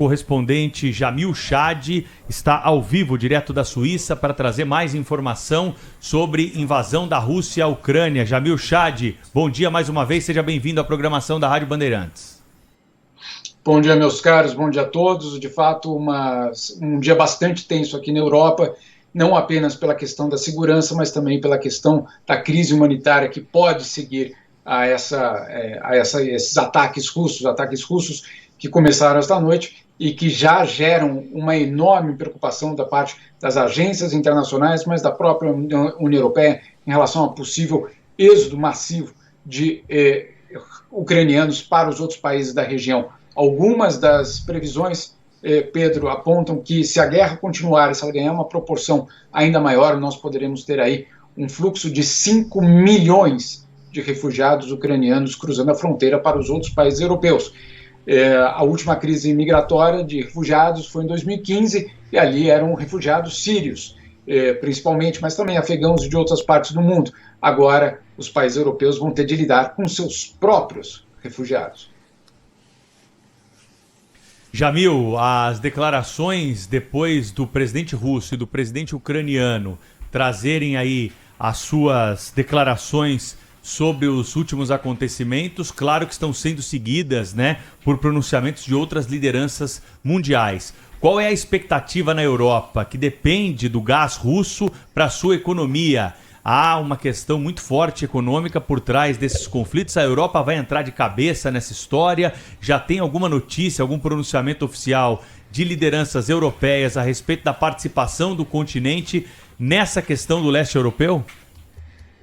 correspondente Jamil Chad está ao vivo, direto da Suíça, para trazer mais informação sobre invasão da Rússia à Ucrânia. Jamil Chad, bom dia mais uma vez, seja bem-vindo à programação da Rádio Bandeirantes. Bom dia, meus caros, bom dia a todos. De fato, um dia bastante tenso aqui na Europa, não apenas pela questão da segurança, mas também pela questão da crise humanitária que pode seguir a esses ataques russos que começaram esta noite e que já geram uma enorme preocupação da parte das agências internacionais, mas da própria União Europeia em relação a possível êxodo massivo de ucranianos para os outros países da região. Algumas das previsões, Pedro, apontam que se a guerra continuar, se ela ganhar uma proporção ainda maior, nós poderemos ter aí um fluxo de 5 milhões de refugiados ucranianos cruzando a fronteira para os outros países europeus. A última crise migratória de refugiados foi em 2015 e ali eram refugiados sírios, principalmente, mas também afegãos de outras partes do mundo. Agora, os países europeus vão ter de lidar com seus próprios refugiados. Jamil, as declarações depois do presidente russo e do presidente ucraniano trazerem aí as suas declarações sobre os últimos acontecimentos, claro que estão sendo seguidas, por pronunciamentos de outras lideranças mundiais. Qual é a expectativa na Europa, que depende do gás russo para a sua economia? Há uma questão muito forte econômica por trás desses conflitos. A Europa vai entrar de cabeça nessa história? Já tem alguma notícia, algum pronunciamento oficial de lideranças europeias a respeito da participação do continente nessa questão do leste europeu?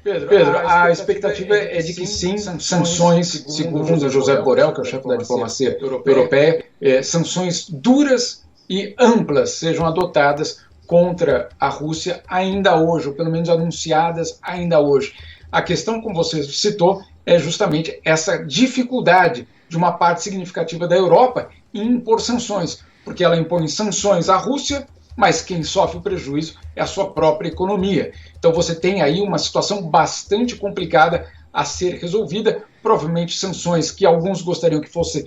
Pedro, a expectativa é de que sim, sanções, segundo José Borrell, que é o chefe da diplomacia europeia, sanções duras e amplas sejam adotadas contra a Rússia ainda hoje, ou pelo menos anunciadas ainda hoje. A questão, como você citou, é justamente essa dificuldade de uma parte significativa da Europa em impor sanções, porque ela impõe sanções à Rússia, mas quem sofre o prejuízo é a sua própria economia. Então você tem aí uma situação bastante complicada a ser resolvida, provavelmente sanções que alguns gostariam que fossem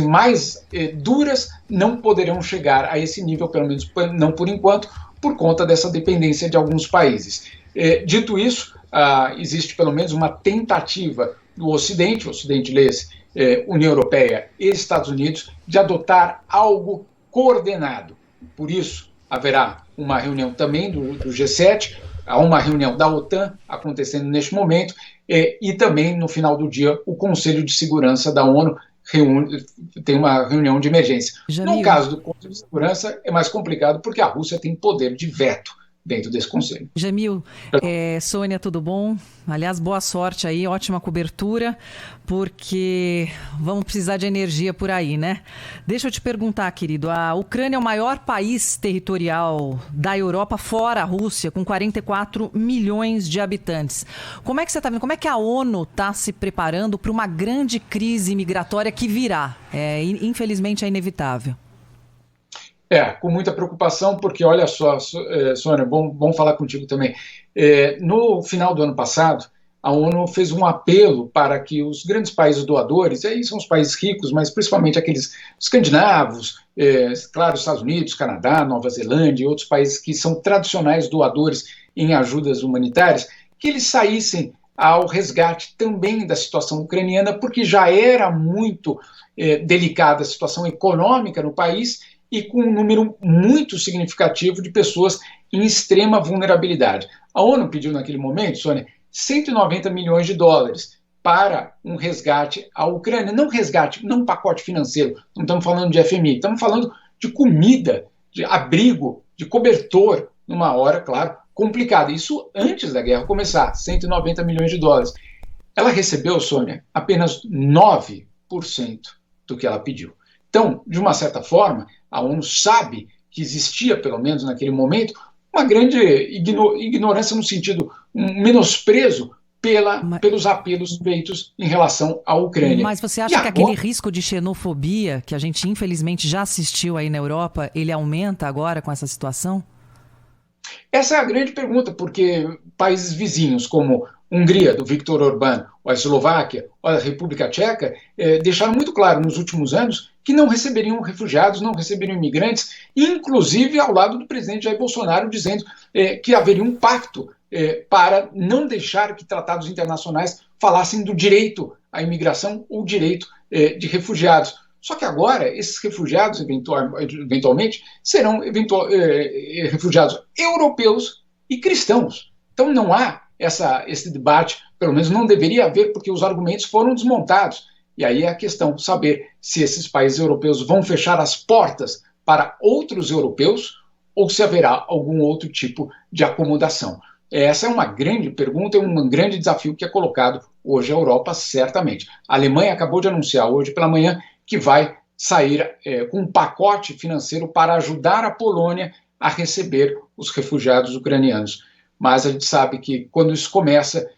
mais duras, não poderão chegar a esse nível, pelo menos não por enquanto, por conta dessa dependência de alguns países. Dito isso, existe pelo menos uma tentativa do Ocidente, lê-se, União Europeia e Estados Unidos, de adotar algo coordenado. Por isso, haverá uma reunião também do G7, há uma reunião da OTAN acontecendo neste momento, e também, no final do dia, o Conselho de Segurança da ONU tem uma reunião de emergência. Jamil. No caso do Conselho de Segurança, é mais complicado porque a Rússia tem poder de veto dentro desse conselho. Jamil, Sônia, tudo bom? Aliás, boa sorte aí, ótima cobertura, porque vamos precisar de energia por aí, né? Deixa eu te perguntar, querido, a Ucrânia é o maior país territorial da Europa fora a Rússia, com 44 milhões de habitantes. Como é que você está vendo? Como é que a ONU está se preparando para uma grande crise migratória que virá? Infelizmente é inevitável. Com muita preocupação, porque olha só, Sônia, bom falar contigo também. No final do ano passado, a ONU fez um apelo para que os grandes países doadores, aí são os países ricos, mas principalmente aqueles escandinavos, claro, Estados Unidos, Canadá, Nova Zelândia e outros países que são tradicionais doadores em ajudas humanitárias, que eles saíssem ao resgate também da situação ucraniana, porque já era muito delicada a situação econômica no país, e com um número muito significativo de pessoas em extrema vulnerabilidade. A ONU pediu naquele momento, Sônia, 190 milhões de dólares para um resgate à Ucrânia. Não resgate, não um pacote financeiro, não estamos falando de FMI, estamos falando de comida, de abrigo, de cobertor, numa hora, claro, complicada. Isso antes da guerra começar, 190 milhões de dólares. Ela recebeu, Sônia, apenas 9% do que ela pediu. Então, de uma certa forma, a ONU sabe que existia, pelo menos naquele momento, uma grande ignorância no sentido, um menosprezo pelos apelos feitos em relação à Ucrânia. Mas você acha que aquele risco de xenofobia, que a gente infelizmente já assistiu aí na Europa, ele aumenta agora com essa situação? Essa é a grande pergunta, porque países vizinhos como Hungria, do Viktor Orbán, ou a Eslováquia, ou a República Tcheca, deixaram muito claro nos últimos anos que não receberiam refugiados, não receberiam imigrantes, inclusive ao lado do presidente Jair Bolsonaro dizendo que haveria um pacto para não deixar que tratados internacionais falassem do direito à imigração ou direito de refugiados. Só que agora, esses refugiados, eventualmente, serão refugiados europeus e cristãos. Então não há esse debate, pelo menos não deveria haver, porque os argumentos foram desmontados. E aí é a questão de saber se esses países europeus vão fechar as portas para outros europeus ou se haverá algum outro tipo de acomodação. Essa é uma grande pergunta e um grande desafio que é colocado hoje à Europa, certamente. A Alemanha acabou de anunciar hoje pela manhã que vai sair com um pacote financeiro para ajudar a Polônia a receber os refugiados ucranianos. Mas a gente sabe que quando isso começa,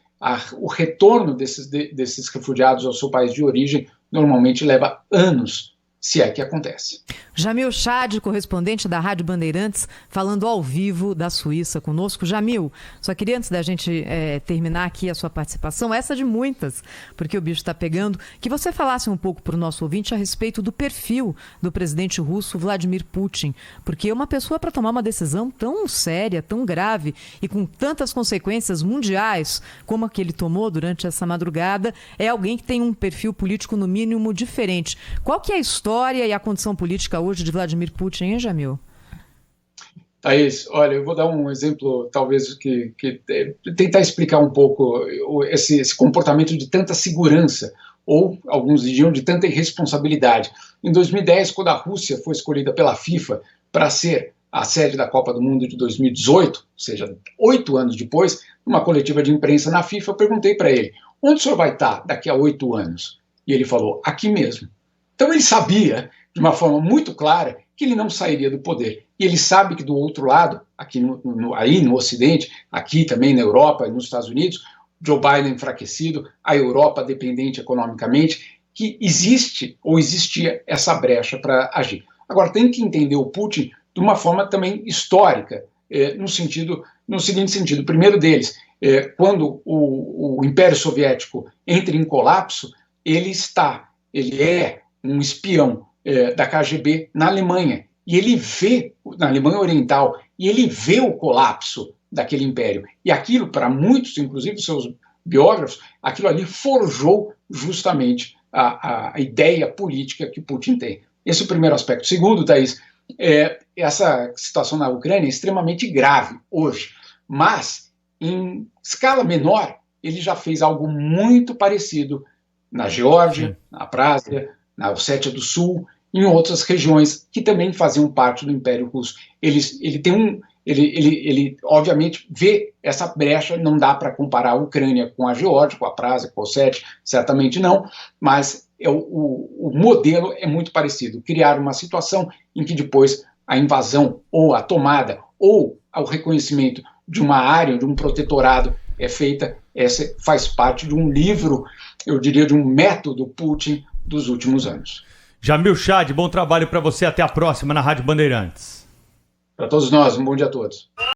o retorno desses refugiados ao seu país de origem normalmente leva anos, se é que acontece. Jamil Chad, correspondente da Rádio Bandeirantes, falando ao vivo da Suíça conosco. Jamil, só queria, antes da gente terminar aqui a sua participação, essa de muitas, porque o bicho está pegando, que você falasse um pouco para o nosso ouvinte a respeito do perfil do presidente russo Vladimir Putin, porque uma pessoa para tomar uma decisão tão séria, tão grave e com tantas consequências mundiais como a que ele tomou durante essa madrugada, é alguém que tem um perfil político no mínimo diferente. Qual que é a história e a condição política hoje de Vladimir Putin, hein, Jamil? Thaís, olha, eu vou dar um exemplo, talvez, que tentar explicar um pouco esse comportamento de tanta segurança, ou, alguns diriam, de tanta irresponsabilidade. Em 2010, quando a Rússia foi escolhida pela FIFA para ser a sede da Copa do Mundo de 2018, ou seja, 8 anos depois, numa coletiva de imprensa na FIFA, eu perguntei para ele, onde o senhor vai estar daqui a 8 anos? E ele falou, aqui mesmo. Então ele sabia, de uma forma muito clara, que ele não sairia do poder. E ele sabe que do outro lado, aqui aí no Ocidente, aqui também na Europa e nos Estados Unidos, Joe Biden enfraquecido, a Europa dependente economicamente, que existe ou existia essa brecha para agir. Agora, tem que entender o Putin de uma forma também histórica, no seguinte sentido. O primeiro deles, quando o Império Soviético entra em colapso, ele é um espião da KGB na Alemanha, e ele vê, na Alemanha Oriental, e ele vê o colapso daquele império. E aquilo, para muitos, inclusive seus biógrafos, aquilo ali forjou justamente a ideia política que Putin tem. Esse é o primeiro aspecto. Segundo, Thaís, essa situação na Ucrânia é extremamente grave hoje, mas em escala menor, ele já fez algo muito parecido na Geórgia, na Abkházia, na Ossétia do Sul, em outras regiões que também faziam parte do Império Russo. Ele obviamente vê essa brecha, não dá para comparar a Ucrânia com a Geórgia, com a Abkházia, com a Ossétia, certamente não, mas o modelo é muito parecido, criar uma situação em que depois a invasão ou a tomada ou o reconhecimento de uma área, de um protetorado é feita, essa faz parte de um livro, eu diria, de um método Putin dos últimos anos. Jamil Chad, bom trabalho para você. Até a próxima na Rádio Bandeirantes. Para todos nós, um bom dia a todos.